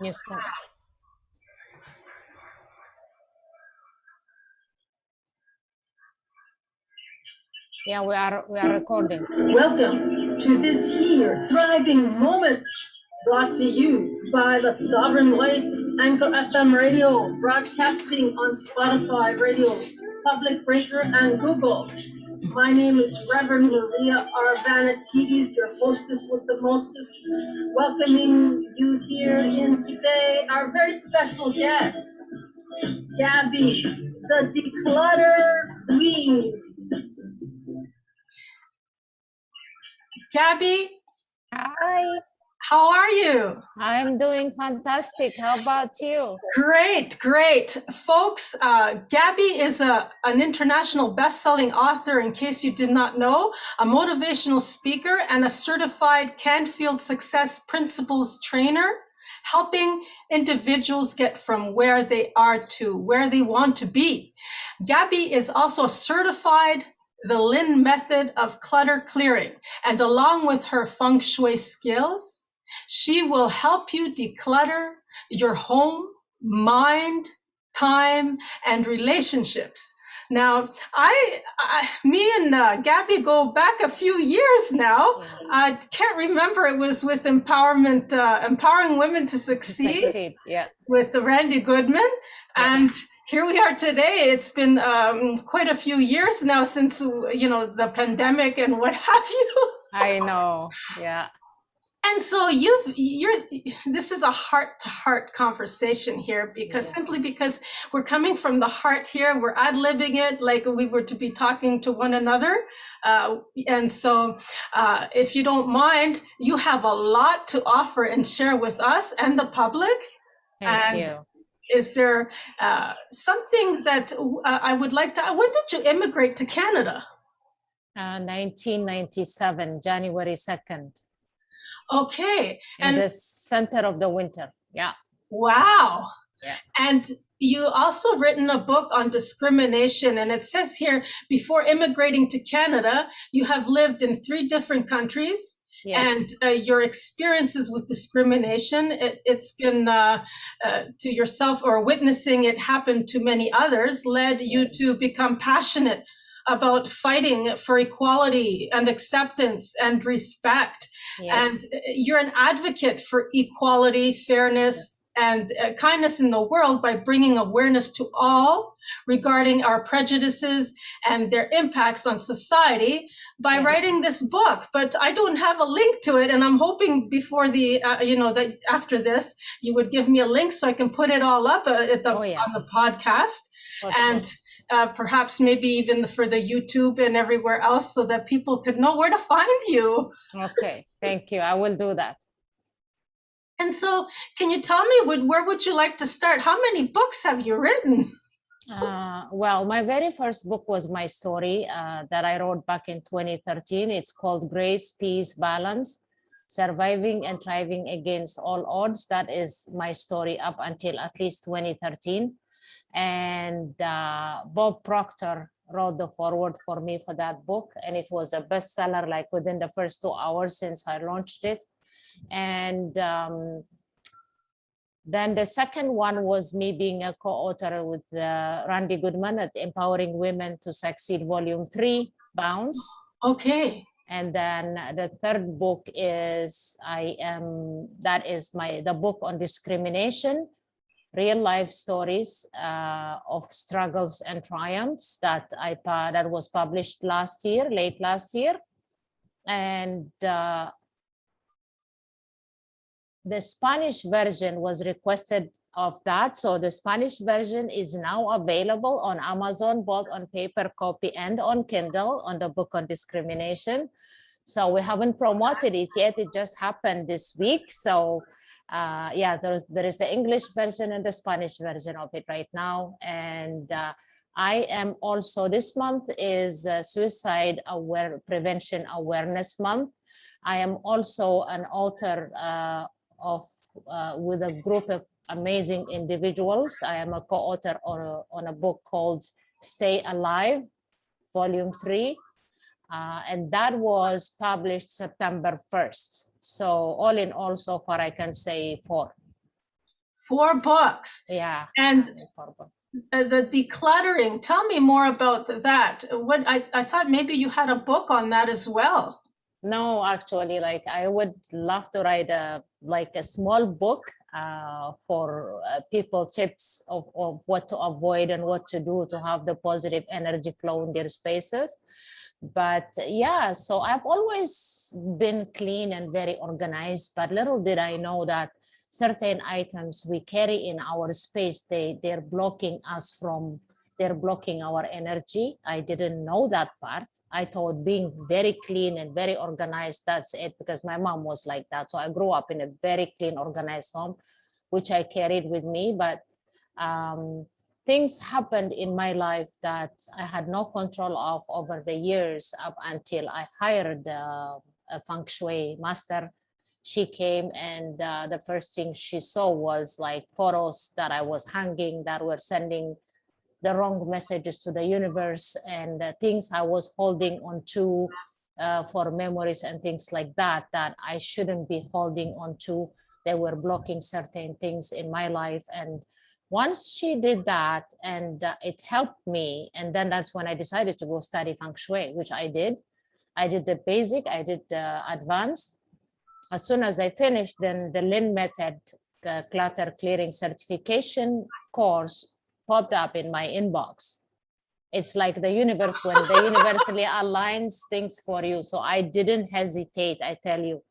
You start. Yeah, we are recording. Welcome to this here thriving moment, brought to you by the Sovereign Light Anchor FM Radio, broadcasting on Spotify Radio, Public Breaker, and Google. My name is RevMaria Arvanitidis, your hostess with the mostest, welcoming you here in today, our very special guest, Gabby, the Declutter Queen. Gabby, Hi, how are you? I'm doing fantastic. How about you? Great, great. Folks, Gabby is an international best-selling author, in case you did not know, a motivational speaker, and a certified Canfield Success Principles trainer, helping individuals get from where they are to where they want to be. Gabby is also certified the Lin method of clutter clearing, and along with her Feng Shui skills, she will help you declutter your home, mind, time, and relationships. Now, me and Gabby go back a few years now. Yes. I can't remember. It was with empowerment, empowering women to succeed. Yeah. With Randy Goodman, and here we are today. It's been quite a few years now since the pandemic and what have you. I know. Yeah. And so this is a heart-to-heart conversation here, because simply because we're coming from the heart here, we're ad-libbing it like we were to be talking to one another. And so if you don't mind, you have a lot to offer and share with us and the public. Thank you. Is there something that I would like to, when did you immigrate to Canada? 1997, January 2nd. Okay. In the center of the winter. Yeah. Wow. Yeah. And you also written a book on discrimination, and it says here, before immigrating to Canada, you have lived in 3 different countries. Yes. And your experiences with discrimination, it's been to yourself, or witnessing it happen to many others, led you to become passionate about fighting for equality and acceptance and respect. Yes. And you're an advocate for equality, fairness, and kindness in the world by bringing awareness to all regarding our prejudices and their impacts on society by writing this book. But I don't have a link to it, and I'm hoping before the that after this you would give me a link so I can put it all up on the podcast. And perhaps maybe even for the YouTube and everywhere else, so that people could know where to find you. Okay, thank you. I will do that. And so, can you tell me, where would you like to start? How many books have you written? Well, my very first book was my story that I wrote back in 2013. It's called Grace, Peace, Balance, Surviving and Thriving Against All Odds. That is my story up until at least 2013. And Bob Proctor wrote the foreword for me for that book. And it was a bestseller like within the first 2 hours since I launched it. And then the second one was me being a co-author with Randy Goodman at Empowering Women to Succeed, Volume 3, Bounce. Okay. And then the third book is the book on discrimination, real life stories of struggles and triumphs that was published late last year. And the Spanish version was requested of that. So the Spanish version is now available on Amazon, both on paper copy and on Kindle, on the book on discrimination. So we haven't promoted it yet. It just happened this week. So there is the English version and the Spanish version of it right now. And I am also, this month is Suicide Prevention Awareness Month. I am also an author with a group of amazing individuals. I am a co-author on a book called Stay Alive, Volume 3. And that was published September 1st. So all in all, so far I can say 4. 4 books. Yeah. And 4 books. the decluttering, tell me more about that. What I thought maybe you had a book on that as well. No, actually, like I would love to write a small book for people, tips of what to avoid and what to do to have the positive energy flow in their spaces. But yeah, so I've always been clean and very organized, but little did I know that certain items we carry in our space, they're blocking us from, they're blocking our energy. I didn't know that part. I thought being very clean and very organized, that's it, because my mom was like that. So I grew up in a very clean, organized home, which I carried with me. But things happened in my life that I had no control of over the years, up until I hired a Feng Shui master. She came, and the first thing she saw was like photos that I was hanging that were sending the wrong messages to the universe, and things I was holding on to for memories and things like that, that I shouldn't be holding on to. They were blocking certain things in my life. And once she did that, and it helped me, and then that's when I decided to go study Feng Shui, which I did. I did the basic, I did the advanced. As soon as I finished, then the Lin method clutter clearing certification course popped up in my inbox. It's like the universe, when the universally aligns things for you. So I didn't hesitate, I tell you,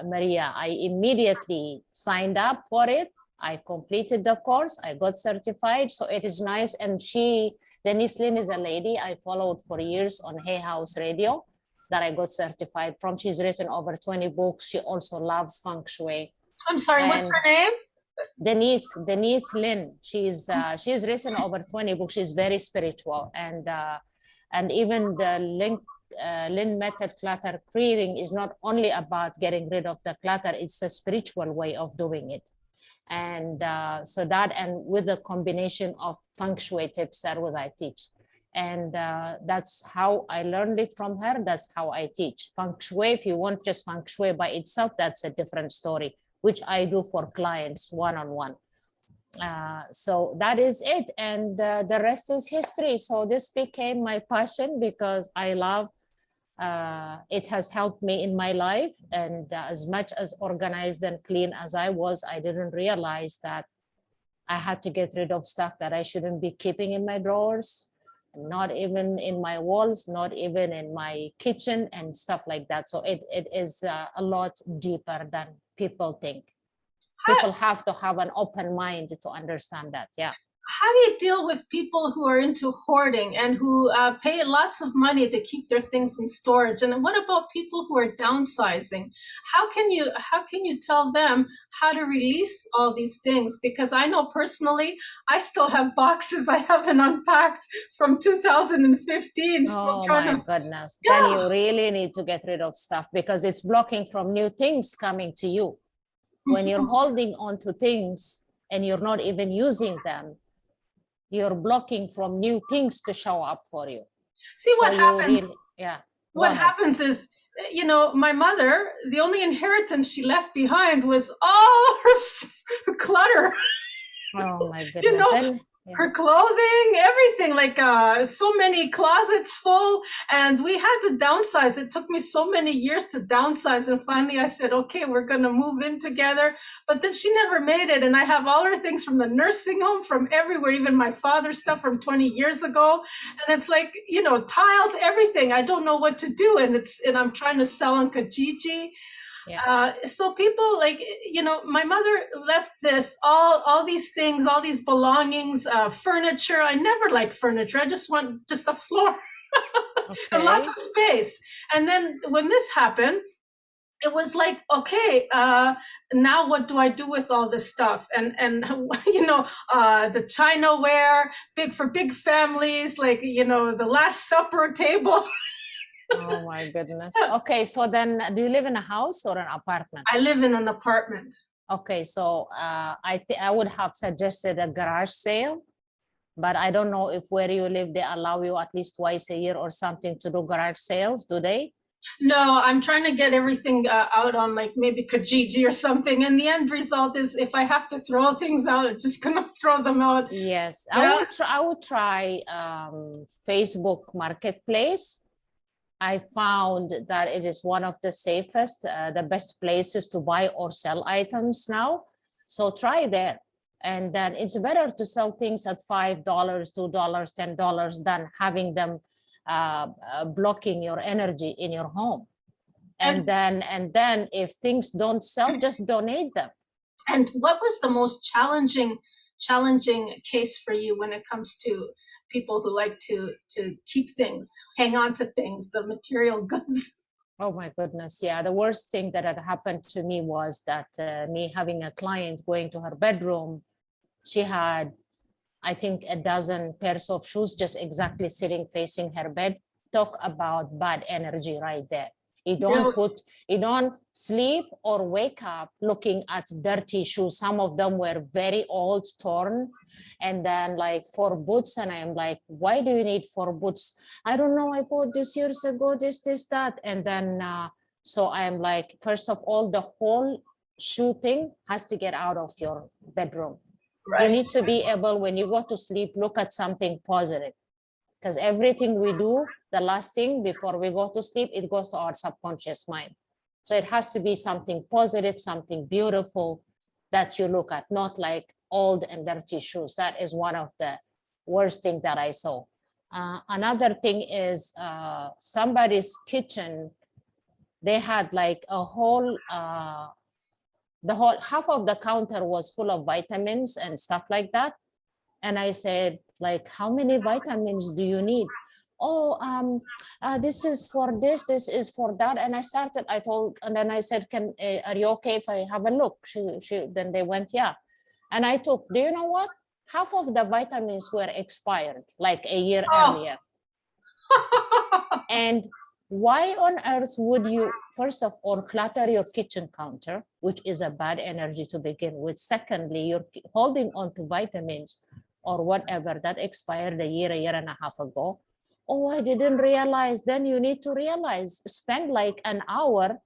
Maria, I immediately signed up for it. I completed the course, I got certified. So it is nice. And Denise Lin is a lady I followed for years on Hay House Radio that I got certified from. She's written over 20 books. She also loves Feng Shui. I'm sorry, what's her name? Denise Lin. She's written over 20 books. She's very spiritual, and even the Lin method clutter clearing is not only about getting rid of the clutter. It's a spiritual way of doing it. And so that, and with the combination of Feng Shui tips, that was I teach. And that's how I learned it from her. That's how I teach Feng Shui. If you want just Feng Shui by itself, that's a different story, which I do for clients one-on-one. So that is it. And the rest is history. So this became my passion because I love, it has helped me in my life. And as much as organized and clean as I was, I didn't realize that I had to get rid of stuff that I shouldn't be keeping in my drawers, not even in my walls, not even in my kitchen and stuff like that. So it is a lot deeper than people think. People have to have an open mind to understand that. Yeah. How do you deal with people who are into hoarding and who pay lots of money to keep their things in storage? And what about people who are downsizing? How can you tell them how to release all these things? Because I know personally, I still have boxes I haven't unpacked from 2015. Oh my goodness. Yeah. Then you really need to get rid of stuff because it's blocking from new things coming to you. When you're holding on to things and you're not even using them, you're blocking from new things to show up for you. See, so what happens? Really, yeah. What happens is, you know, my mother, the only inheritance she left behind was all her clutter. Oh my goodness. You know, her clothing, everything, like so many closets full, and we had to downsize. It took me so many years to downsize, and finally I said, okay, we're gonna move in together. But then she never made it, and I have all her things from the nursing home, from everywhere, even my father's stuff from 20 years ago. And it's like, you know, tiles, everything. I don't know what to do, and I'm trying to sell on Kijiji. Yeah. So people, like, you know, my mother left this, all these things, all these belongings, furniture. I never liked furniture. I just want just a floor and lots of space. And then when this happened, it was like, okay, now what do I do with all this stuff? And you know, the Chinaware, for big families, like, you know, the Last Supper table. Oh my goodness. Okay, so then do you live in a house or an apartment? I live in an apartment. Okay, so I would have suggested a garage sale, but I don't know if where you live they allow you at least twice a year or something to do garage sales. Do they? No, I'm trying to get everything out on like maybe Kijiji or something. And the end result is if I have to throw things out, I'm just gonna throw them out. Yes, Yeah. I would try Facebook Marketplace. I found that it is one of the safest, the best places to buy or sell items now. So try there. And then it's better to sell things at $5, $2, $10 than having them blocking your energy in your home. And then if things don't sell, just donate them. And what was the most challenging case for you when it comes to people who like to keep things, hang on to things, the material goods? Oh my goodness. Yeah. The worst thing that had happened to me was that me having a client going to her bedroom, she had, I think, a dozen pairs of shoes just exactly sitting facing her bed. Talk about bad energy right there. You don't sleep or wake up looking at dirty shoes. Some of them were very old, torn. And then like 4 boots. And I'm like, why do you need 4 boots? I don't know. I bought this years ago, this, that. And then, so I'm like, first of all, the whole shoe thing has to get out of your bedroom. Right. You need to be able, when you go to sleep, look at something positive. Because everything we do, the last thing before we go to sleep, it goes to our subconscious mind. So it has to be something positive, something beautiful that you look at, not like old and dirty shoes. That is one of the worst things that I saw. Another thing is somebody's kitchen, they had like a whole, the whole half of the counter was full of vitamins and stuff like that. And I said, like, how many vitamins do you need? Oh, this is for this is for that. And then I said, are you okay if I have a look? Then they went, yeah. And I took, do you know what? Half of the vitamins were expired, like a year earlier. And why on earth would you, first of all, clutter your kitchen counter, which is a bad energy to begin with? Secondly, you're holding on to vitamins or whatever that expired a year and a half ago. Oh, I didn't realize. Then you need to realize, spend like an hour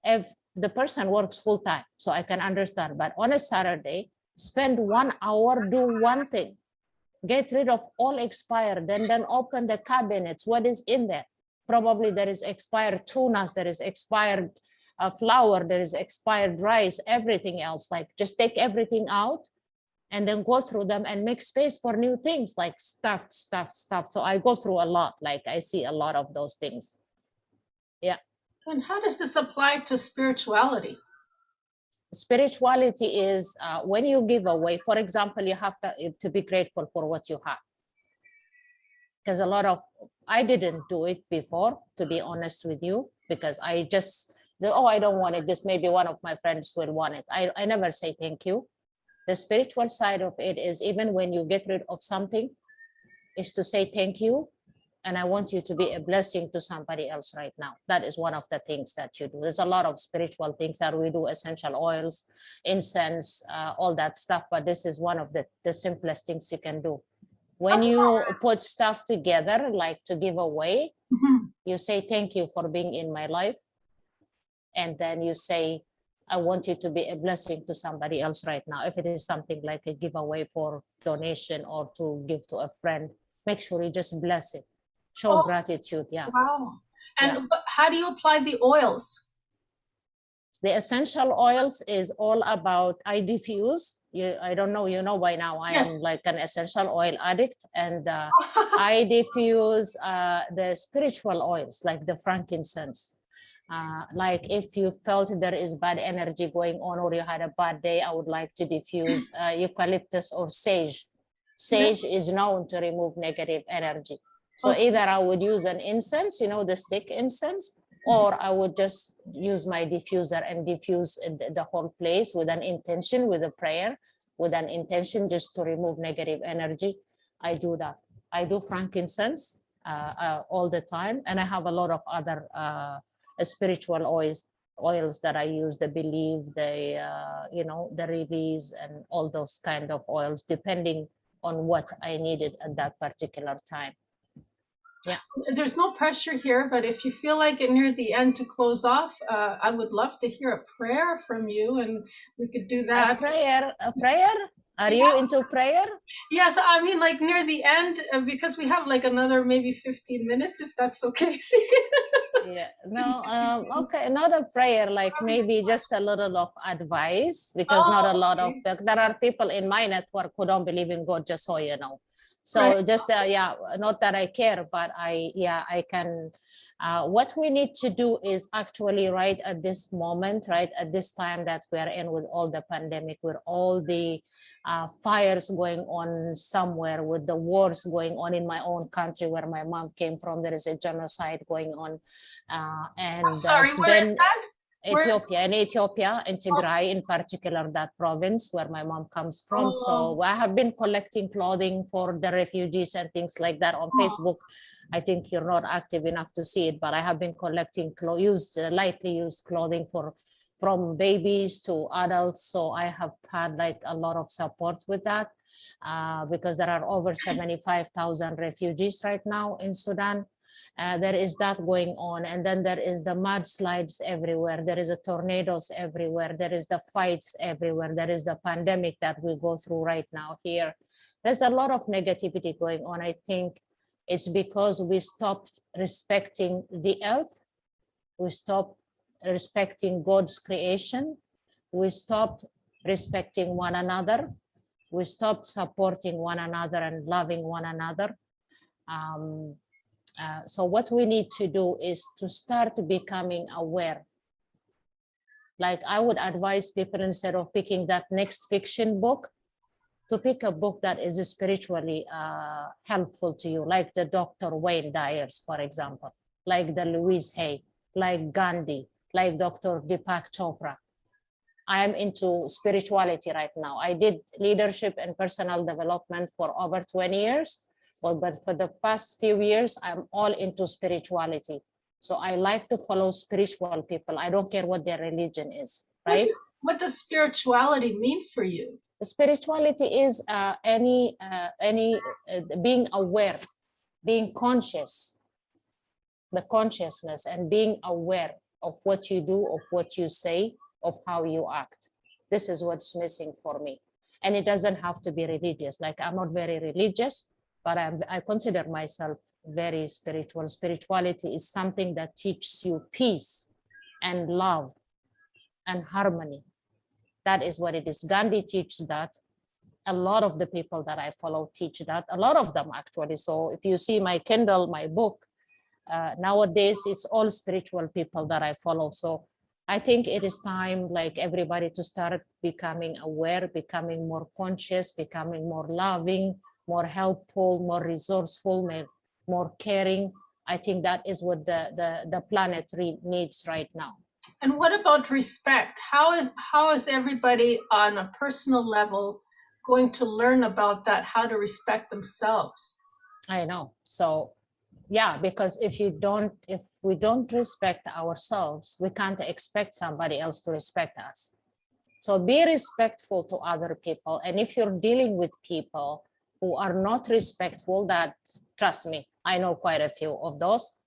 if the person works full time. So I can understand, but on a Saturday, spend 1 hour, do one thing, get rid of all expired, then open the cabinets. What is in there? Probably there is expired tunas, there is expired flour, there is expired rice, everything else. Like just take everything out and then go through them and make space for new things like stuff. So I go through a lot, like I see a lot of those things. Yeah. And how does this apply to spirituality? Spirituality is when you give away, for example, you have to be grateful for what you have. Because I didn't do it before, to be honest with you, because I just, I don't want it. This maybe one of my friends will want it. I never say thank you. The spiritual side of it is even when you get rid of something, is to say thank you. And I want you to be a blessing to somebody else right now. That is one of the things that you do. There's a lot of spiritual things that we do, essential oils, incense, all that stuff. But this is one of the simplest things you can do. When you put stuff together, like to give away, you say, thank you for being in my life. And then you say, I want you to be a blessing to somebody else right now. If it is something like a giveaway for donation or to give to a friend, make sure you just bless it. Show gratitude. Yeah. Wow. And how do you apply the oils? The essential oils is all about, I diffuse. I don't know, you know by now, I am like an essential oil addict. And I diffuse the spiritual oils, like the frankincense. Like if you felt there is bad energy going on or you had a bad day, I would like to diffuse eucalyptus or sage. Sage is known to remove negative energy. So either I would use an incense, you know, the stick incense, or I would just use my diffuser and diffuse the whole place with an intention, with a prayer, with an intention just to remove negative energy. I do that. I do frankincense all the time. And I have a lot of other spiritual oils that I use, the belief, the release, and all those kind of oils, depending on what I needed at that particular time. Yeah. There's no pressure here, but if you feel like it near the end to close off, I would love to hear a prayer from you, and we could do that. A prayer? Are you into prayer? Yes, I mean, like near the end, because we have like another maybe 15 minutes, if that's okay. Yeah, no, okay, not a prayer, like maybe just a little of advice, because not a lot of, there are people in my network who don't believe in God, just so you know. So just, yeah, not that I care, but I can, what we need to do is actually right at this moment, right at this time that we're in with all the pandemic, with all the fires going on somewhere, with the wars going on in my own country where my mom came from, there is a genocide going on. And sorry, it's where been is that? in Ethiopia, in Tigray in particular, that province where my mom comes from. So I have been collecting clothing for the refugees and things like that on Facebook. I think you're not active enough to see it, but I have been collecting lightly used clothing from babies to adults. So I have had like a lot of support with that because there are over 75,000 refugees right now in Sudan. There is that going on, and then there is the mudslides everywhere, there is the tornadoes everywhere, there is the fights everywhere, there is the pandemic that we go through right now here. There's a lot of negativity going on. I think it's because we stopped respecting the earth, we stopped respecting God's creation, we stopped respecting one another, we stopped supporting one another and loving one another. So what we need to do is to start becoming aware. Like I would advise people, instead of picking that next fiction book, to pick a book that is spiritually helpful to you, like the Dr. Wayne Dyers, for example, like the Louise Hay, like Gandhi, like Dr. Deepak Chopra. I am into spirituality right now. I did leadership and personal development for over 20 years. But for the past few years, I'm all into spirituality. So I like to follow spiritual people. I don't care what their religion is, right? What does spirituality mean for you? Spirituality is being aware, being conscious, the consciousness, and being aware of what you do, of what you say, of how you act. This is what's missing for me. And it doesn't have to be religious. Like I'm not very religious, but I consider myself very spiritual. Spirituality is something that teaches you peace and love and harmony. That is what it is. Gandhi teaches that. A lot of the people that I follow teach that. A lot of them actually. So if you see my Kindle, my book, nowadays it's all spiritual people that I follow. So I think it is time, like everybody, to start becoming aware, becoming more conscious, becoming more loving, more helpful, more resourceful, more caring. I think that is what the planet needs right now. And what about respect? How is everybody on a personal level going to learn about that, how to respect themselves? I know. So yeah, because if we don't respect ourselves, we can't expect somebody else to respect us. So be respectful to other people. And if you're dealing with people who are not respectful, that, trust me, I know quite a few of those.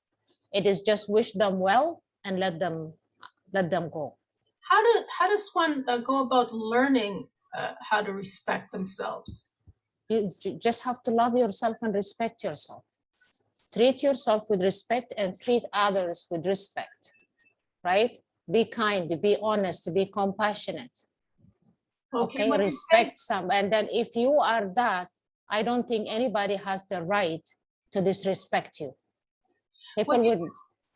It is just wish them well and let them go. How does one go about learning how to respect themselves? You just have to love yourself and respect yourself. Treat yourself with respect and treat others with respect, right? Be kind, be honest, be compassionate. Okay, respect some. And then if you are that, I don't think anybody has the right to disrespect you. People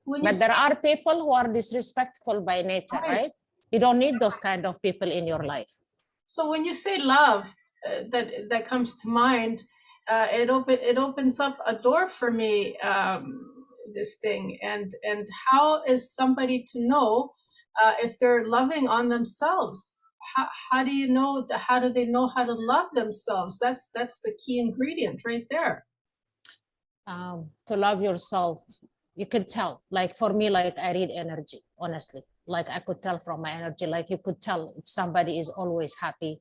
but there are people who are disrespectful by nature, right? You don't need those kind of people in your life. So when you say love, that comes to mind, it opens up a door for me, this thing. And how is somebody to know if they're loving on themselves? How do you know? How do they know how to love themselves? That's the key ingredient right there. To love yourself, you could tell. Like for me, like I read energy, honestly. Like I could tell from my energy. Like you could tell if somebody is always happy,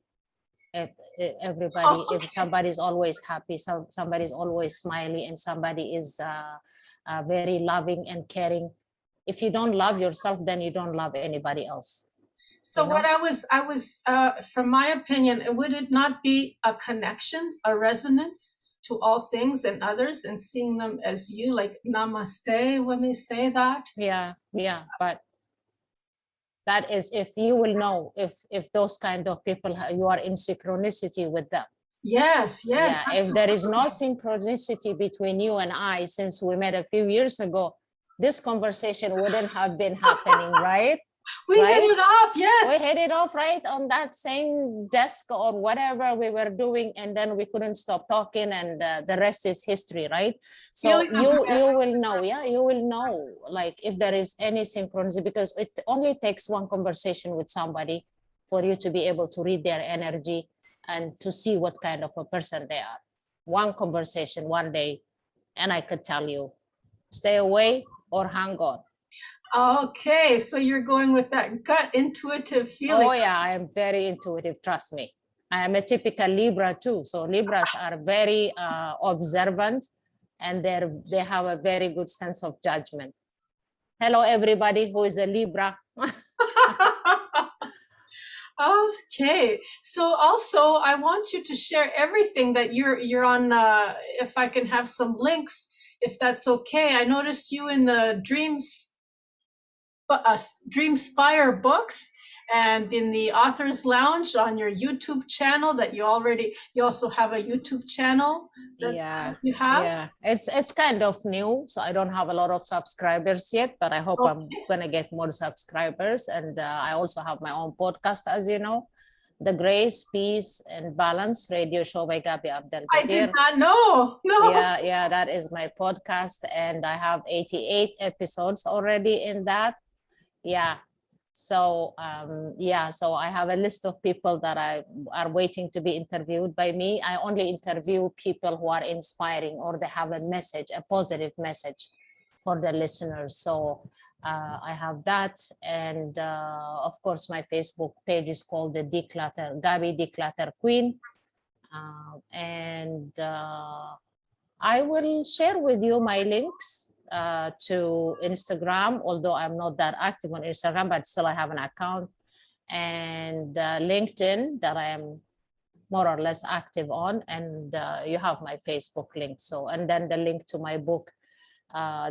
Everybody, Oh, if somebody's always happy, somebody's always smiley, and somebody is very loving and caring. If you don't love yourself, then you don't love anybody else. so what from my opinion, would it not be a connection, a resonance to all things and others, and seeing them as you, like namaste when they say that? Yeah, but that is if you will know if those kind of people, you are in synchronicity with them. Yes, Yeah, if there is no absolutely. synchronicity between you and I, since we met a few years ago, this conversation wouldn't have been happening, right? We hit Right? it off, We yes. hit it off right on that same desk or whatever we were doing, and then we couldn't stop talking, and the rest is history, right? So Feeling the you best. will know, yeah, you will know, like if there is any synchronicity, because it only takes one conversation with somebody for you to be able to read their energy and to see what kind of a person they are. One conversation, one day, and I could tell you, stay away or hang on. Okay, so you're going with that gut intuitive feeling. Oh yeah, I am very intuitive, trust me. I am a typical Libra too. So Libras are very observant, and they have a very good sense of judgment. Hello, everybody who is a Libra. Okay, so also I want you to share everything that you're on. If I can have some links, if that's okay. I noticed you in the Dreamspire books and in the Authors Lounge on your YouTube channel. That you also have a YouTube channel that Yeah, you have. yeah. It's kind of new, so I don't have a lot of subscribers yet, but I hope Okay. I'm gonna get more subscribers. And I also have my own podcast, as you know, the Grace, Peace, and Balance radio show by Gabby I did Abdelgadir. not know. No. Yeah, that is my podcast, and I have 88 episodes already in that. Yeah. So so I have a list of people that I are waiting to be interviewed by me. I only interview people who are inspiring, or they have a message, a positive message for the listeners. So I have that, and of course my Facebook page is called the Declutter, Gabby Declutter Queen. And I will share with you my links to Instagram, although I'm not that active on Instagram, but still I have an account, and LinkedIn that I am more or less active on, and you have my Facebook link. So, and then the link to my book,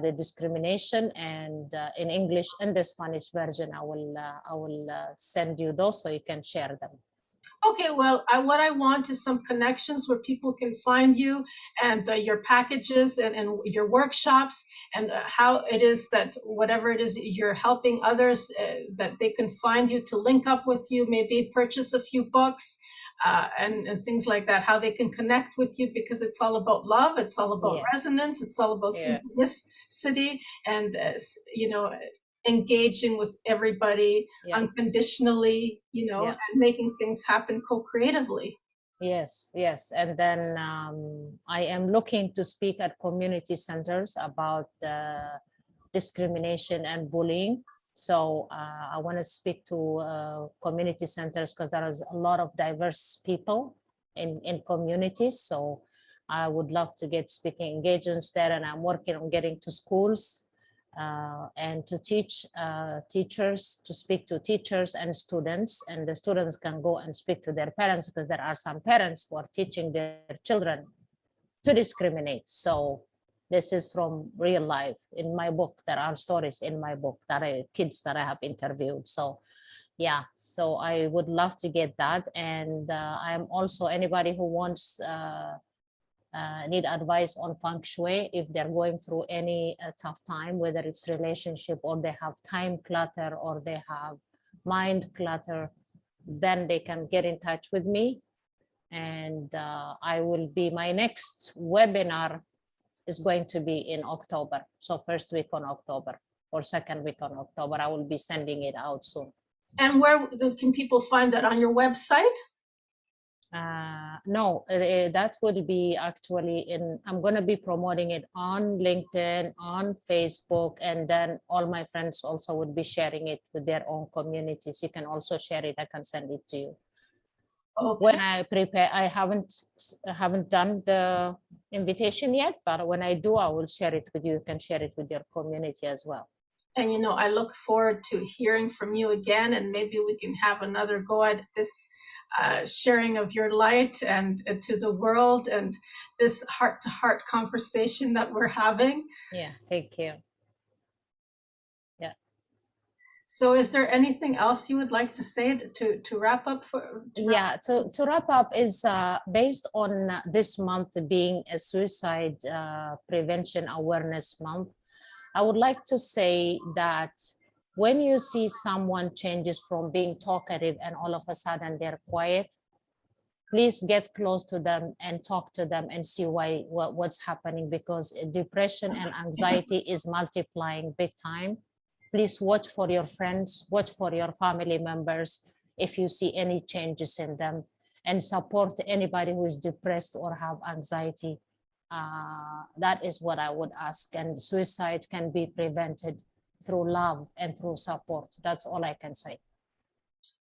The Discrimination, and in English and the Spanish version, I will send you those so you can share them. Okay, well, what I want is some connections where people can find you, and your packages, and your workshops, and how it is that whatever it is you're helping others, that they can find you, to link up with you, maybe purchase a few books, and things like that, how they can connect with you, because it's all about love, it's all about Yes. resonance, it's all about Yes. synchronicity, and engaging with everybody unconditionally, and making things happen co-creatively. Yes, and then I am looking to speak at community centers about discrimination and bullying. So I want to speak to community centers, because there is a lot of diverse people in communities. So I would love to get speaking engagements there, and I'm working on getting to schools and to teach teachers, to speak to teachers and students, and the students can go and speak to their parents, because there are some parents who are teaching their children to discriminate. So this is from real life. In my book, there are stories in my book that kids that I have interviewed. So yeah, so I would love to get that. And I'm also, anybody who wants need advice on Feng Shui, if they're going through any tough time, whether it's relationship, or they have time clutter, or they have mind clutter, then they can get in touch with me. And my next webinar is going to be in October. So first week on October or second week on October, I will be sending it out soon. And where can people find that? On your website? No, that would be actually I'm going to be promoting it on LinkedIn, on Facebook, and then all my friends also would be sharing it with their own communities. You can also share it. I can send it to you. When Okay. I prepare, I haven't done the invitation yet, but when I do, I will share it with you. You can share it with your community as well. And, you know, I look forward to hearing from you again, and maybe we can have another go at this sharing of your light and to the world, and this heart-to-heart conversation that we're having. Yeah, thank you. Yeah. So is there anything else you would like to say to wrap up? Yeah, to wrap up is based on this month being a suicide prevention awareness month. I would like to say that when you see someone changes from being talkative and all of a sudden they're quiet, please get close to them and talk to them and see what's happening, because depression and anxiety is multiplying big time. Please watch for your friends, watch for your family members if you see any changes in them, and support anybody who is depressed or have anxiety. That is what I would ask. And suicide can be prevented through love and through support. That's all I can say.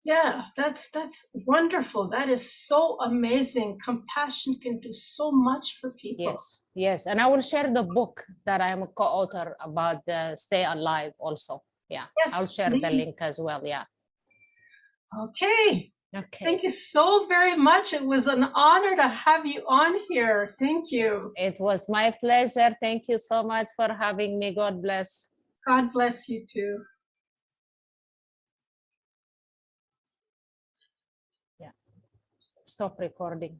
Yeah, that's wonderful. That is so amazing. Compassion can do so much for people. Yes, yes. And I will share the book that I'm a co-author about the Stay Alive also. Yeah, Yes, I'll share the please. link as well. Yeah. Okay. Okay. Thank you so very much. It was an honor to have you on here. Thank you. It was my pleasure. Thank you so much for having me. God bless. God bless you too. Yeah. Stop recording.